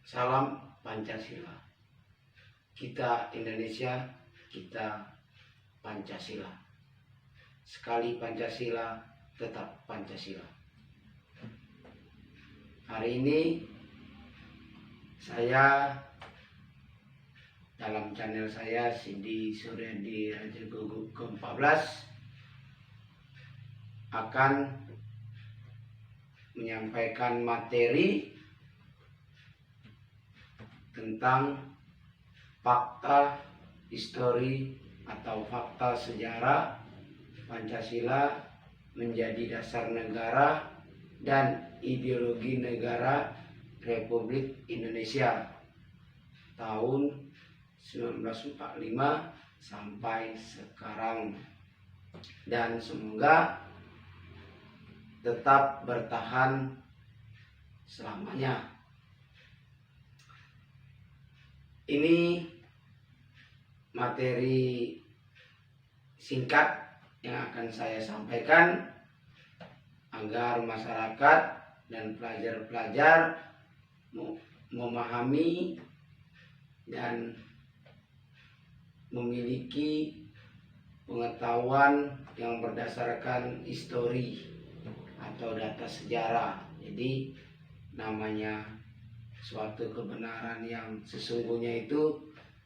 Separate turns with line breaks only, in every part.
Salam Pancasila. Kita Indonesia, kita Pancasila. Sekali Pancasila, tetap Pancasila. Hari ini saya dalam channel saya Cindy Suryadi Raja Guguk ke-14 akan menyampaikan materi tentang fakta histori atau fakta sejarah Pancasila menjadi dasar negara dan ideologi negara Republik Indonesia tahun 1945 sampai sekarang, dan semoga tetap bertahan selamanya. Ini materi singkat yang akan saya sampaikan agar masyarakat dan pelajar-pelajar memahami dan memiliki pengetahuan yang berdasarkan histori atau data sejarah. Jadi namanya suatu kebenaran yang sesungguhnya itu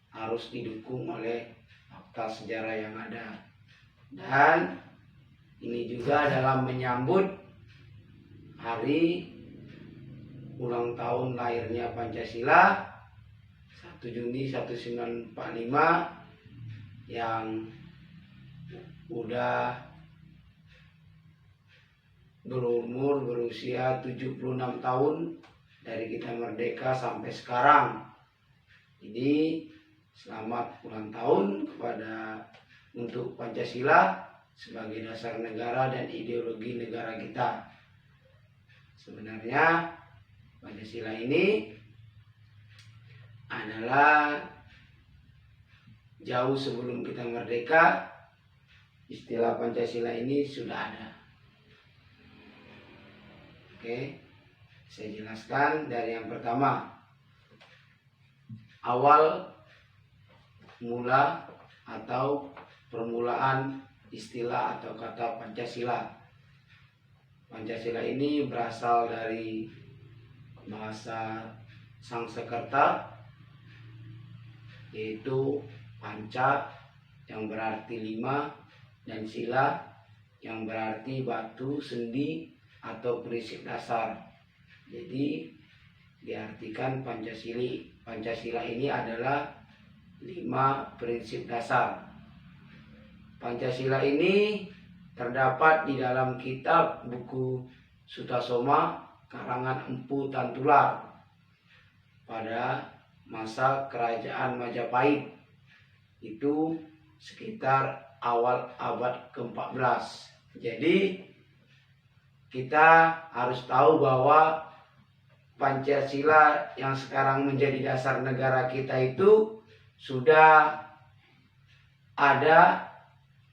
harus didukung oleh fakta sejarah yang ada. Dan ini juga dalam menyambut hari ulang tahun lahirnya Pancasila 1 Juni 1945 yang udah berusia 76 tahun dari kita merdeka sampai sekarang. Jadi selamat ulang tahun untuk Pancasila sebagai dasar negara dan ideologi negara kita. Sebenarnya Pancasila ini adalah jauh sebelum kita merdeka, istilah Pancasila ini sudah ada. Oke, saya jelaskan dari yang pertama. Awal mula atau permulaan istilah atau kata Pancasila. Pancasila ini berasal dari bahasa Sangsekerta, yaitu panca yang berarti 5 dan sila yang berarti batu, sendi atau prinsip dasar. Jadi diartikan Pancasila ini adalah 5 prinsip dasar. Pancasila ini terdapat di dalam kitab buku Sutasoma karangan Empu Tantular pada masa kerajaan Majapahit, itu sekitar awal abad ke-14. Jadi kita harus tahu bahwa Pancasila yang sekarang menjadi dasar negara kita itu sudah ada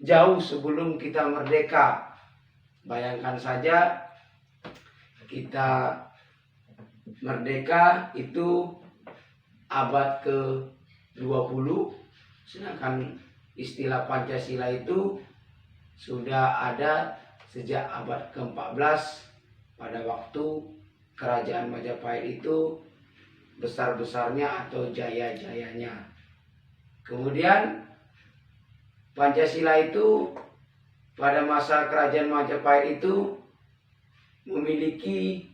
jauh sebelum kita merdeka. Bayangkan saja kita merdeka itu abad ke-20, sedangkan istilah Pancasila itu sudah ada sejak abad ke-14 pada waktu kerajaan Majapahit itu besar-besarnya atau jaya-jayanya. Kemudian Pancasila itu pada masa kerajaan Majapahit itu memiliki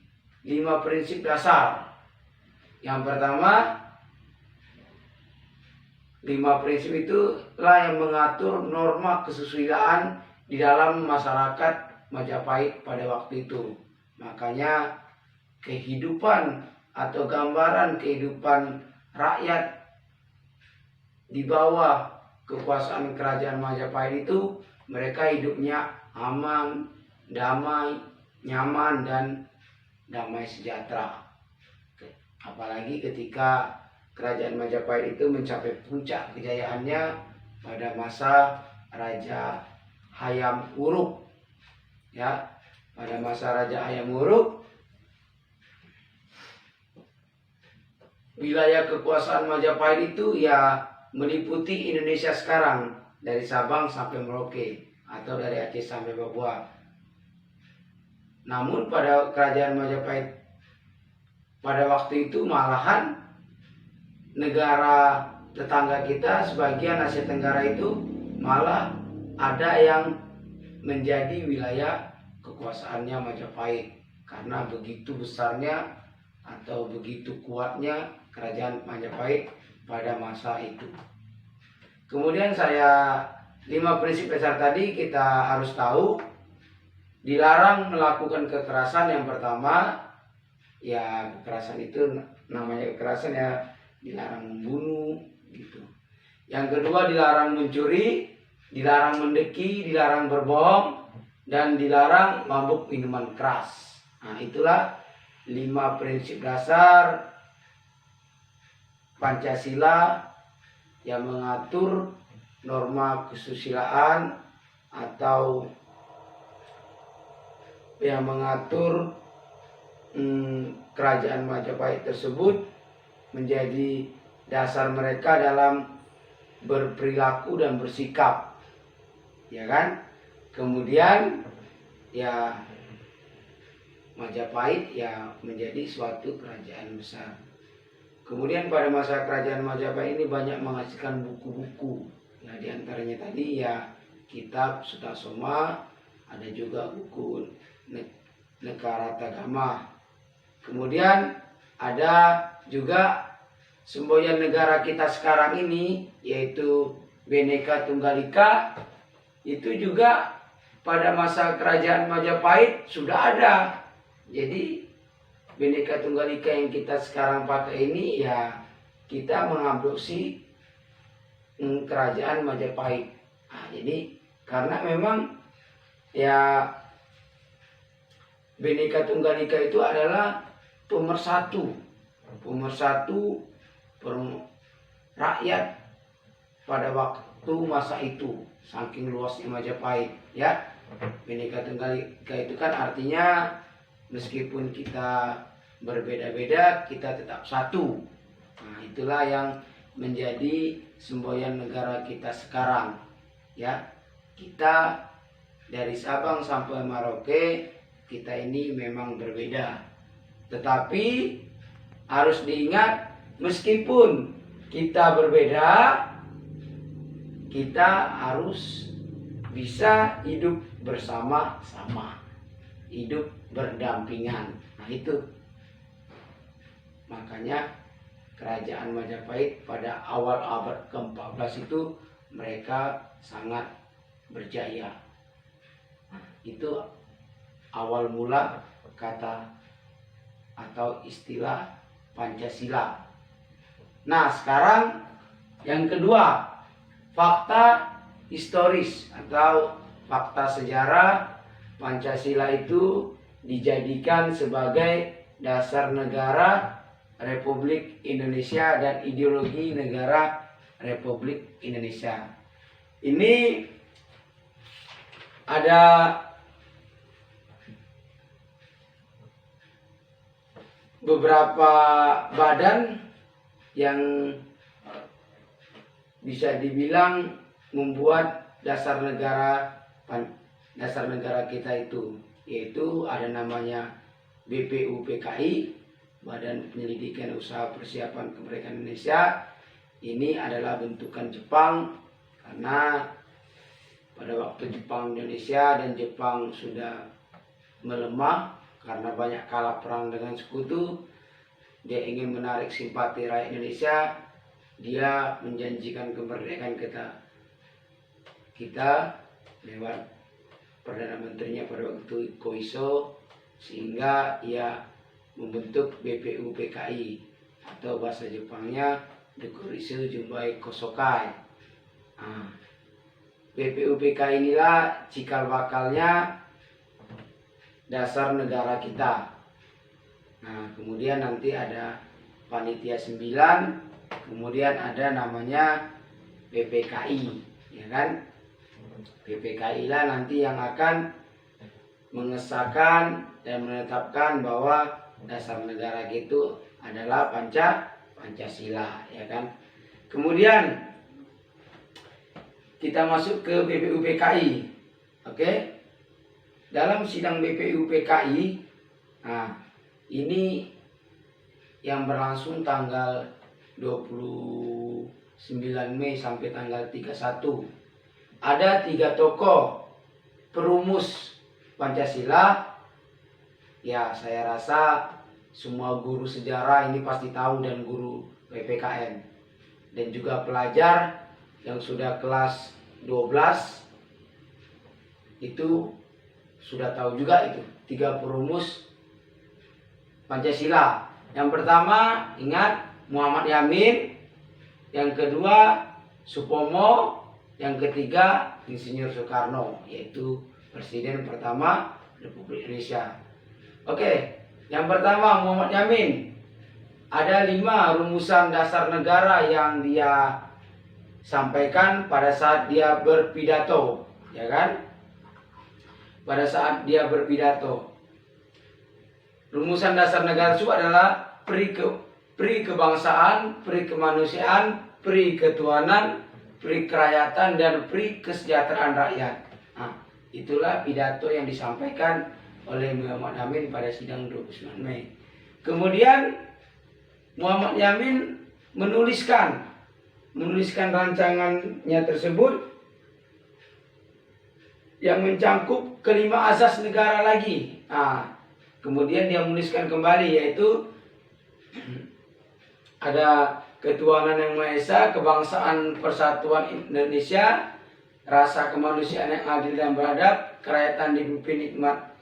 5 prinsip dasar. Yang pertama, 5 prinsip itulah yang mengatur norma kesusilaan di dalam masyarakat Majapahit pada waktu itu. Makanya kehidupan atau gambaran kehidupan rakyat di bawah kekuasaan kerajaan Majapahit itu, mereka hidupnya aman, damai, nyaman, dan damai sejahtera. Apalagi ketika kerajaan Majapahit itu mencapai puncak kejayaannya pada masa Raja Hayam Wuruk. Ya, pada masa Raja Hayam Wuruk wilayah kekuasaan Majapahit itu ya meliputi Indonesia sekarang, dari Sabang sampai Merauke atau dari Aceh sampai Papua. Namun pada kerajaan Majapahit pada waktu itu malahan negara tetangga kita sebagian Asia Tenggara itu malah ada yang menjadi wilayah kekuasaannya Majapahit karena begitu besarnya atau begitu kuatnya kerajaan Majapahit pada masa itu. Kemudian 5 prinsip dasar tadi kita harus tahu. Dilarang melakukan kekerasan. Yang pertama, ya kekerasan itu namanya kekerasan ya dilarang membunuh gitu. Yang kedua, dilarang mencuri, dilarang mendeki, dilarang berbohong, dan dilarang mabuk minuman keras. Nah, itulah 5 prinsip dasar Pancasila yang mengatur norma kesusilaan atau yang mengatur kerajaan Majapahit tersebut menjadi dasar mereka dalam berperilaku dan bersikap, ya kan? Kemudian ya Majapahit ya menjadi suatu kerajaan besar. Kemudian pada masa kerajaan Majapahit ini banyak menghasilkan buku-buku. Ya, diantaranya tadi ya kitab Sutasoma, ada juga buku Negara Tagama. Kemudian ada juga semboyan negara kita sekarang ini yaitu Bhinneka Tunggal Ika. Itu juga pada masa kerajaan Majapahit sudah ada. Jadi Bhinneka Tunggal Ika yang kita sekarang pakai ini ya kita mengadopsi kerajaan Majapahit. Nah, jadi karena memang ya Bhinneka Tunggal Ika itu adalah pemersatu rakyat pada waktu masa itu, saking luasnya Majapahit ya. Bhinneka Tunggal Ika itu kan artinya meskipun kita berbeda-beda kita tetap satu. Nah, itulah yang menjadi semboyan negara kita sekarang ya. Kita dari Sabang sampai Merauke kita ini memang berbeda, tetapi harus diingat meskipun kita berbeda, kita harus bisa hidup bersama-sama, hidup berdampingan. Nah itu makanya kerajaan Majapahit pada awal abad ke-14 itu mereka sangat berjaya. Nah, itu awal mula kata atau istilah Pancasila. Nah, sekarang yang kedua, fakta historis atau fakta sejarah. Pancasila itu dijadikan sebagai dasar negara Republik Indonesia dan ideologi negara Republik Indonesia. Ini ada beberapa badan yang bisa dibilang membuat dasar negara kita itu, yaitu ada namanya BPUPKI, Badan Penyelidikan Usaha Persiapan Kemerdekaan Indonesia. Ini adalah bentukan Jepang karena pada waktu Jepang Indonesia dan Jepang sudah melemah karena banyak kalah perang dengan sekutu, dia ingin menarik simpati rakyat Indonesia. Dia menjanjikan kemerdekaan kita lewat Perdana Menterinya pada waktu Koiso, sehingga ia membentuk BPUPKI atau bahasa Jepangnya Dekurisu Jumbai Kosokai. Nah, BPUPKI inilah cikal bakalnya dasar negara kita. Nah, kemudian nanti ada panitia 9, kemudian ada namanya PPKI, ya kan? PPKI lah nanti yang akan mengesahkan dan menetapkan bahwa dasar negara itu adalah Pancasila, ya kan. Kemudian kita masuk ke BPUPKI. Oke. Dalam sidang BPUPKI, nah, ini yang berlangsung tanggal 29 Mei sampai tanggal 31. Ada 3 tokoh perumus Pancasila. Ya, saya rasa semua guru sejarah ini pasti tahu, dan guru PPKN. Dan juga pelajar yang sudah kelas 12 itu sudah tahu juga itu 3 perumus Pancasila. Yang pertama, ingat, Muhammad Yamin. Yang kedua, Supomo. Yang ketiga, Insinyur Soekarno, yaitu Presiden pertama Republik Indonesia. Oke, yang pertama Muhammad Yamin. Ada 5 rumusan dasar negara yang dia sampaikan pada saat dia berpidato, ya kan? Pada saat dia berpidato. Rumusan dasar negara itu adalah pri kebangsaan, pri kemanusiaan, pri ketuhanan, pri kerakyatan, dan pri kesejahteraan rakyat. Nah, itulah pidato yang disampaikan oleh Muhammad Yamin pada sidang 29 Mei. Kemudian Muhammad Yamin menuliskan rancangannya tersebut yang mencangkup kelima asas negara lagi. Nah, kemudian dia menuliskan kembali, yaitu ada ketuhanan yang Maha Esa, kebangsaan persatuan Indonesia, rasa kemanusiaan yang adil dan beradab, kerakyatan dipimpin hikmat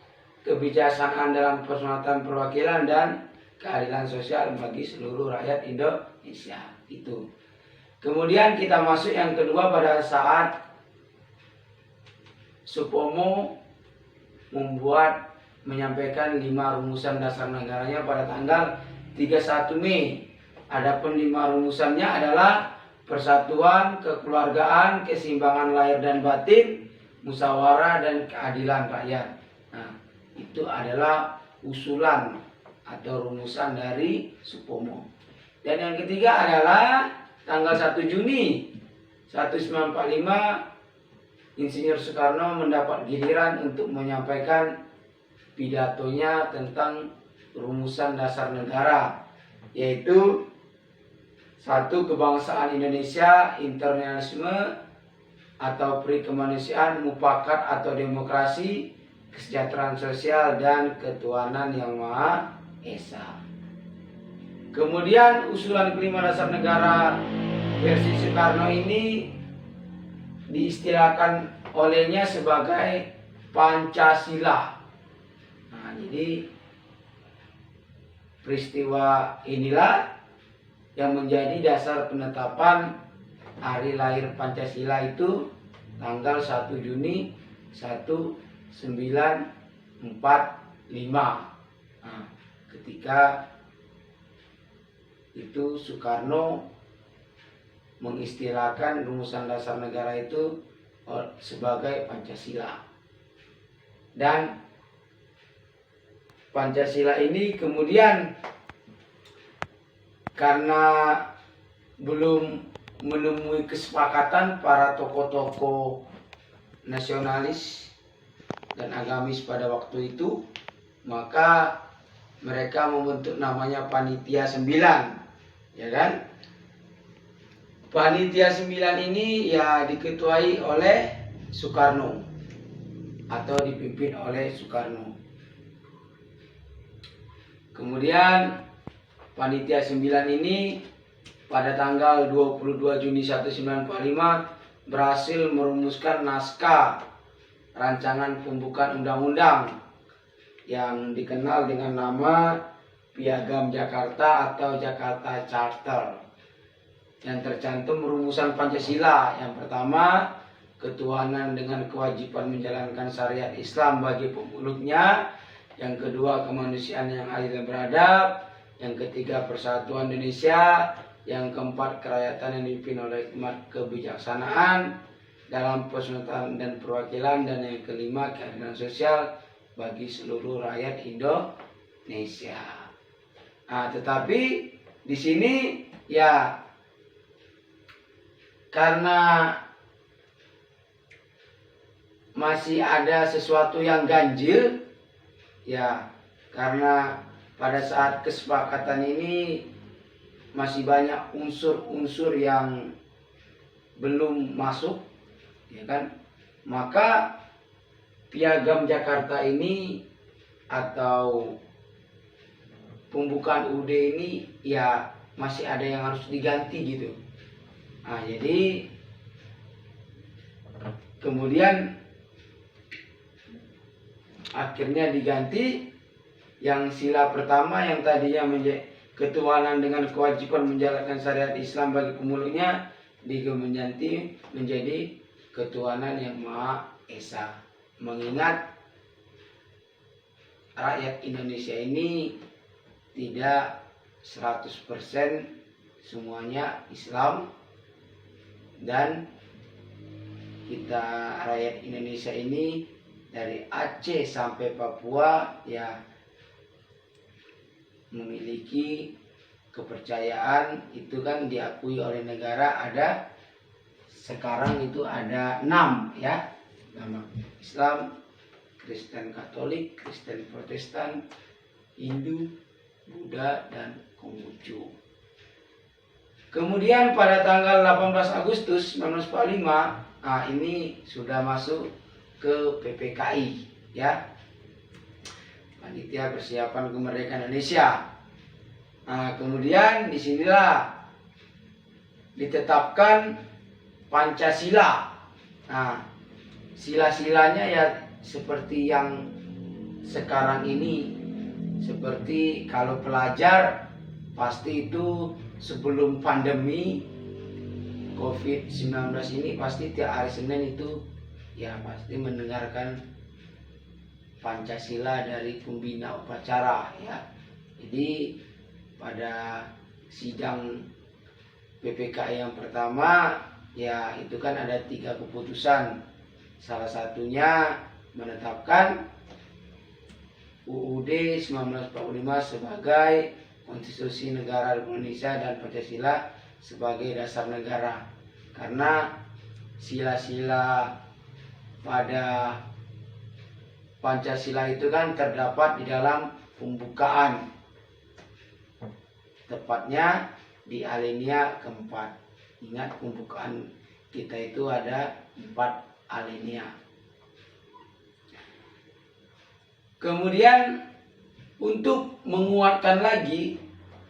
kebijaksanaan dalam persulatan perwakilan, dan keadilan sosial bagi seluruh rakyat Indonesia. Itu. Kemudian kita masuk yang kedua pada saat Supomo menyampaikan 5 rumusan dasar negaranya pada tanggal 31 Mei. Adapun 5 rumusannya adalah persatuan, kekeluargaan, keseimbangan lahir dan batin, musyawarah, dan keadilan rakyat. Nah, itu adalah usulan atau rumusan dari Supomo. Dan yang ketiga adalah tanggal 1 Juni 1945, Insinyur Soekarno mendapat giliran untuk menyampaikan pidatonya tentang rumusan dasar negara, yaitu 1. Kebangsaan Indonesia, internasionalisme atau pri kemanusiaan, mufakat atau demokrasi, kesejahteraan sosial, dan ketuhanan yang Maha Esa. Kemudian usulan kelima dasar negara versi Soekarno ini diistilahkan olehnya sebagai Pancasila. Nah, jadi peristiwa inilah yang menjadi dasar penetapan hari lahir Pancasila itu tanggal 1 Juni 1945. Nah, ketika itu Soekarno mengistilahkan rumusan dasar negara itu sebagai Pancasila. Dan Pancasila ini kemudian karena belum menemui kesepakatan para tokoh-tokoh nasionalis dan agamis pada waktu itu, maka mereka membentuk namanya Panitia 9, ya kan? Panitia 9 ini ya diketuai oleh Soekarno atau dipimpin oleh Soekarno. Kemudian Panitia 9 ini pada tanggal 22 Juni 1945 berhasil merumuskan naskah rancangan pembukaan undang-undang yang dikenal dengan nama Piagam Jakarta atau Jakarta Charter, yang tercantum rumusan Pancasila. Yang pertama, ketuhanan dengan kewajiban menjalankan syariat Islam bagi pemeluknya. Yang kedua, kemanusiaan yang adil dan beradab. Yang ketiga, persatuan Indonesia. Yang keempat, kerakyatan yang dipimpin oleh hikmat kebijaksanaan dalam persulatan dan perwakilan. Dan yang kelima, keadilan sosial bagi seluruh rakyat Indonesia. Nah, tetapi di sini Ya, karena masih ada sesuatu yang ganjil, ya, karena pada saat kesepakatan ini masih banyak unsur-unsur yang belum masuk, ya kan? Maka Piagam Jakarta ini atau pembukaan UUD ini ya masih ada yang harus diganti gitu. Nah, jadi kemudian akhirnya diganti yang sila pertama yang tadinya ketuhanan dengan kewajiban menjalankan syariat Islam bagi pemeluknya diganti menjadi ketuhanan yang Maha Esa. Mengingat rakyat Indonesia ini tidak 100% semuanya Islam, dan kita rakyat Indonesia ini dari Aceh sampai Papua ya memiliki kepercayaan itu kan diakui oleh negara. Ada sekarang itu ada 6 ya, agama Islam, Kristen Katolik, Kristen Protestan, Hindu, Buddha, dan Konghucu. Kemudian pada tanggal 18 Agustus 1945, ini sudah masuk ke PPKI ya, Panitia Persiapan Kemerdekaan Indonesia. Kemudian disinilah ditetapkan Pancasila. Sila-silanya ya seperti yang sekarang ini. Seperti kalau pelajar pasti itu sebelum pandemi COVID-19 ini pasti tiap hari Senin itu ya pasti mendengarkan Pancasila dari pembina upacara ya. Jadi pada sidang PPKI yang pertama ya itu kan ada 3 keputusan. Salah satunya menetapkan UUD 1945 sebagai Konstitusi Negara Republik Indonesia dan Pancasila sebagai dasar negara. Karena sila-sila pada Pancasila itu kan terdapat di dalam pembukaan, tepatnya di alinea keempat. Ingat pembukaan kita itu ada 4 alinea. Kemudian untuk menguatkan lagi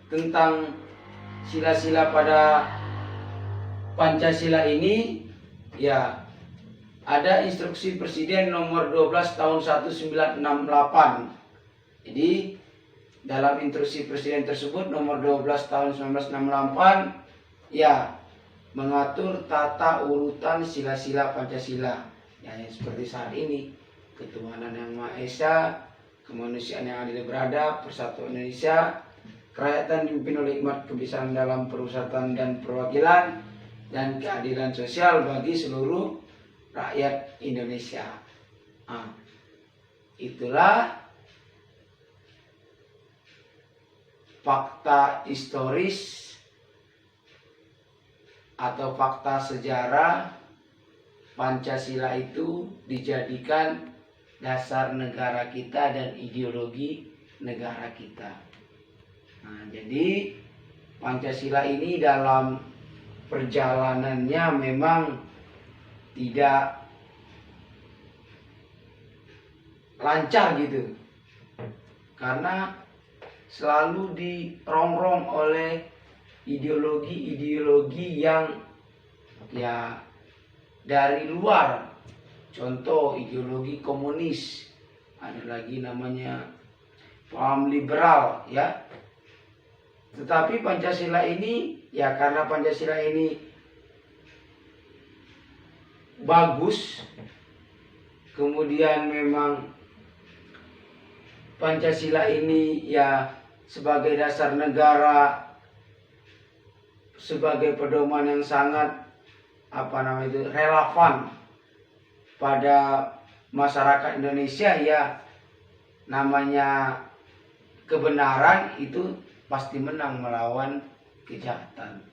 tentang sila-sila pada Pancasila ini ya ada instruksi Presiden nomor 12 tahun 1968. Jadi dalam instruksi Presiden tersebut nomor 12 tahun 1968 ya mengatur tata urutan sila-sila Pancasila ya, seperti saat ini: ketuhanan yang Maha Esa, kemanusiaan yang adil beradab, persatuan Indonesia, kerakyatan dipimpin oleh hikmat kebiasaan dalam perusatan dan perwakilan, dan keadilan sosial bagi seluruh rakyat Indonesia. Itulah fakta historis atau fakta sejarah Pancasila itu dijadikan dasar negara kita dan ideologi negara kita. Jadi Pancasila ini dalam perjalanannya memang tidak lancar gitu, karena selalu dirongrong oleh ideologi-ideologi yang ya dari luar. Contoh ideologi komunis, ada lagi namanya paham liberal ya. Tetapi Pancasila ini ya karena Pancasila ini bagus, kemudian memang Pancasila ini ya sebagai dasar negara, sebagai pedoman yang sangat relevan pada masyarakat Indonesia ya, namanya kebenaran itu pasti menang melawan kejahatan.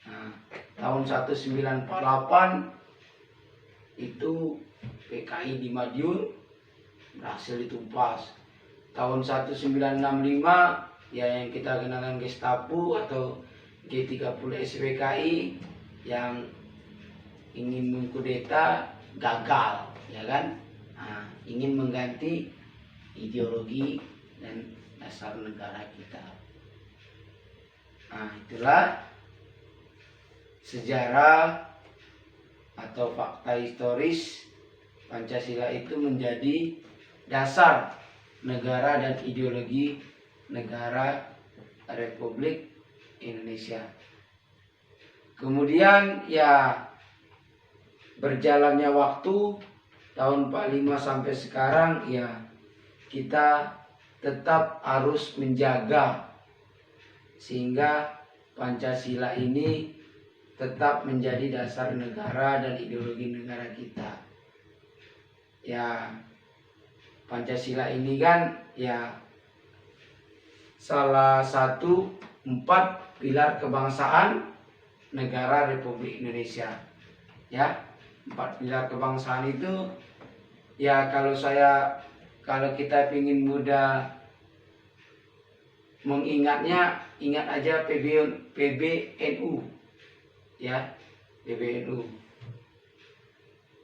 Nah, tahun 1948 itu PKI di Madiun berhasil ditumpas. Tahun 1965 ya yang kita kenal dengan Gestapo atau G30 SPKI yang ingin mengkudeta gagal, ya kan? Nah, ingin mengganti ideologi dan dasar negara kita. Nah, itulah sejarah atau fakta historis Pancasila itu menjadi dasar negara dan ideologi negara Republik Indonesia. Kemudian ya berjalannya waktu tahun 45 sampai sekarang ya kita tetap harus menjaga sehingga Pancasila ini tetap menjadi dasar negara dan ideologi negara kita. Ya, Pancasila ini kan ya salah satu 4 pilar kebangsaan negara Republik Indonesia. Ya, 4 pilar kebangsaan itu ya kalau kita ingin mudah mengingatnya, ingat aja PBNU. Ya, PBNU.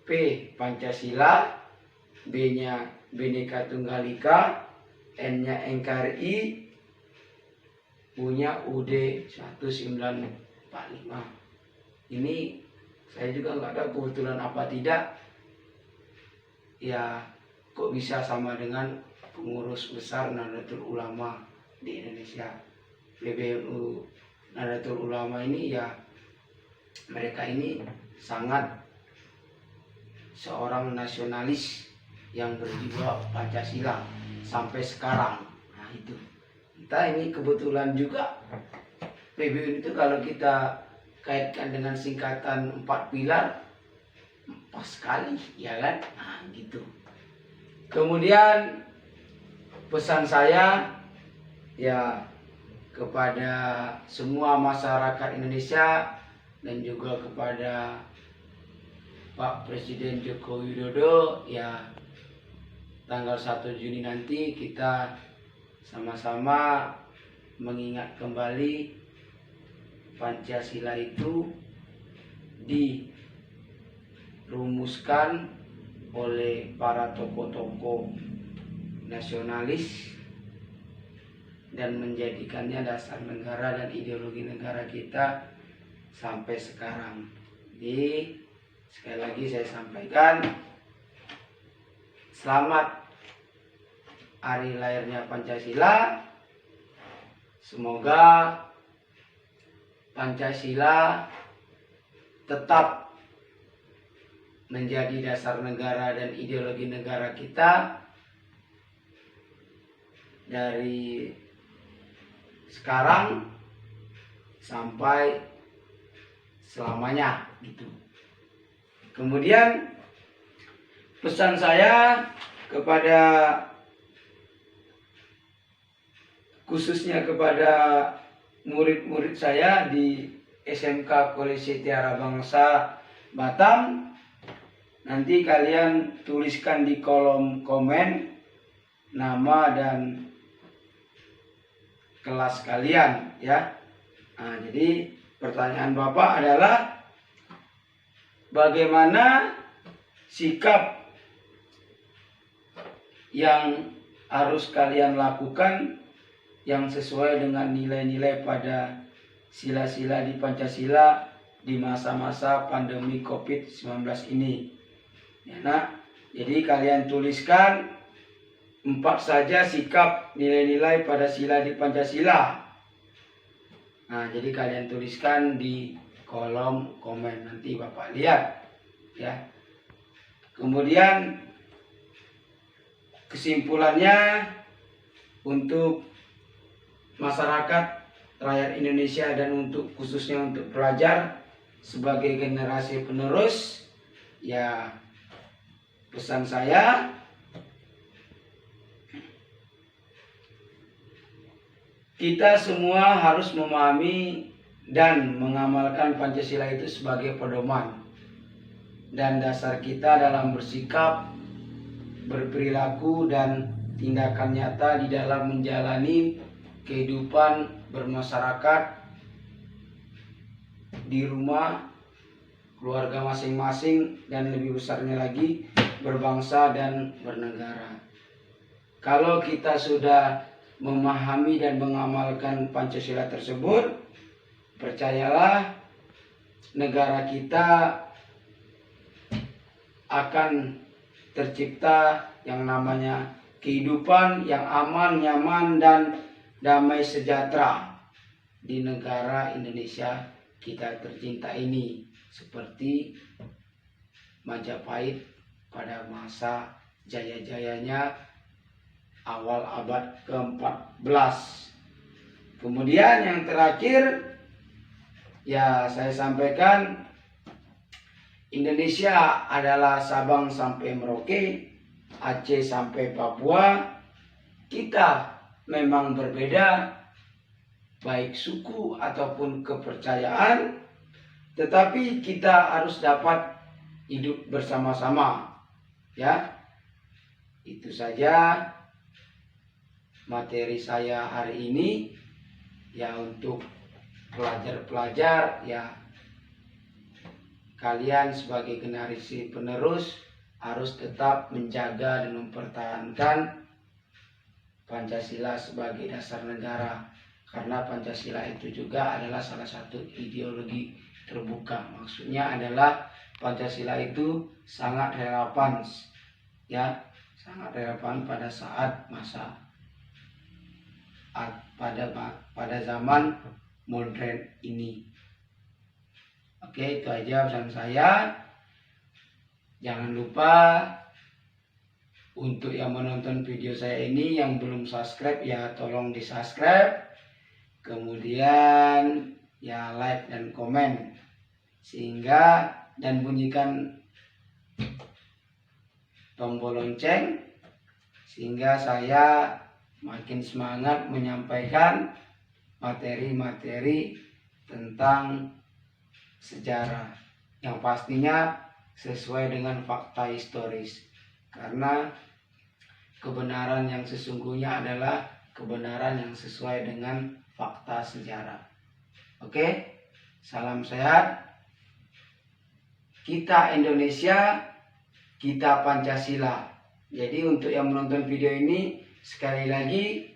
P Pancasila, B-nya Bhinneka Tunggal Ika, N-nya NKRI, U-nya UUD 1945. Ini saya juga nggak tahu kebetulan apa tidak. Ya, kok bisa sama dengan pengurus besar Nahdlatul Ulama di Indonesia. PBNU Nahdlatul Ulama ini ya mereka ini sangat seorang nasionalis yang berjiwa Pancasila sampai sekarang. Nah itu. Kita ini kebetulan juga PBNU itu kalau kita kaitkan dengan singkatan 4 pilar pas sekali, ya kan? Nah gitu. Kemudian pesan saya ya kepada semua masyarakat Indonesia dan juga kepada Pak Presiden Joko Widodo ya tanggal 1 Juni nanti kita sama-sama mengingat kembali Pancasila itu dirumuskan oleh para tokoh-tokoh nasionalis dan menjadikannya dasar negara dan ideologi negara kita sampai sekarang. Jadi sekali lagi saya sampaikan selamat hari lahirnya Pancasila. Semoga Pancasila tetap menjadi dasar negara dan ideologi negara kita dari sekarang sampai selamanya gitu. Kemudian pesan saya kepada khususnya kepada murid-murid saya di SMK Kolej Tiara Bangsa Batam, nanti kalian tuliskan di kolom komen nama dan kelas kalian ya. Nah, jadi pertanyaan Bapak adalah bagaimana sikap yang harus kalian lakukan yang sesuai dengan nilai-nilai pada sila-sila di Pancasila di masa-masa pandemi COVID-19 ini. Ya, nah, jadi kalian tuliskan 4 saja sikap nilai-nilai pada sila di Pancasila. Nah, jadi kalian tuliskan di kolom komen, nanti Bapak lihat ya. Kemudian kesimpulannya untuk masyarakat rakyat Indonesia dan untuk khususnya untuk pelajar sebagai generasi penerus ya, pesan saya kita semua harus memahami dan mengamalkan Pancasila itu sebagai pedoman dan dasar kita dalam bersikap, berperilaku, dan tindakan nyata di dalam menjalani kehidupan bermasyarakat di rumah, keluarga masing-masing, dan lebih besarnya lagi berbangsa dan bernegara. Kalau kita sudah memahami dan mengamalkan Pancasila tersebut, percayalah negara kita akan tercipta yang namanya kehidupan yang aman, nyaman, dan damai sejahtera di negara Indonesia kita tercinta ini, seperti Majapahit pada masa jaya-jayanya awal abad ke-14. Kemudian yang terakhir, ya saya sampaikan, Indonesia adalah Sabang sampai Merauke, Aceh sampai Papua. Kita memang berbeda, baik suku ataupun kepercayaan, tetapi kita harus dapat hidup bersama-sama. Ya, itu saja materi saya hari ini. Ya, untuk pelajar-pelajar, ya kalian sebagai generasi penerus harus tetap menjaga dan mempertahankan Pancasila sebagai dasar negara, karena Pancasila itu juga adalah salah satu ideologi terbuka. Maksudnya adalah Pancasila itu sangat relevan, ya, sangat relevan pada saat masa pada zaman modern ini. Oke, itu aja pesan saya. Jangan lupa untuk yang menonton video saya ini, yang belum subscribe ya tolong di subscribe. Kemudian ya like dan komen, sehingga dan bunyikan tombol lonceng, sehingga saya makin semangat menyampaikan materi-materi tentang sejarah yang pastinya sesuai dengan fakta historis, karena kebenaran yang sesungguhnya adalah kebenaran yang sesuai dengan fakta sejarah. Oke, salam sehat. Kita Indonesia, kita Pancasila. Jadi untuk yang menonton video ini, sekali lagi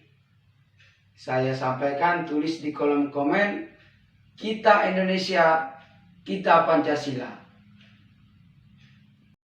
saya sampaikan, tulis di kolom komen, kita Indonesia, kita Pancasila.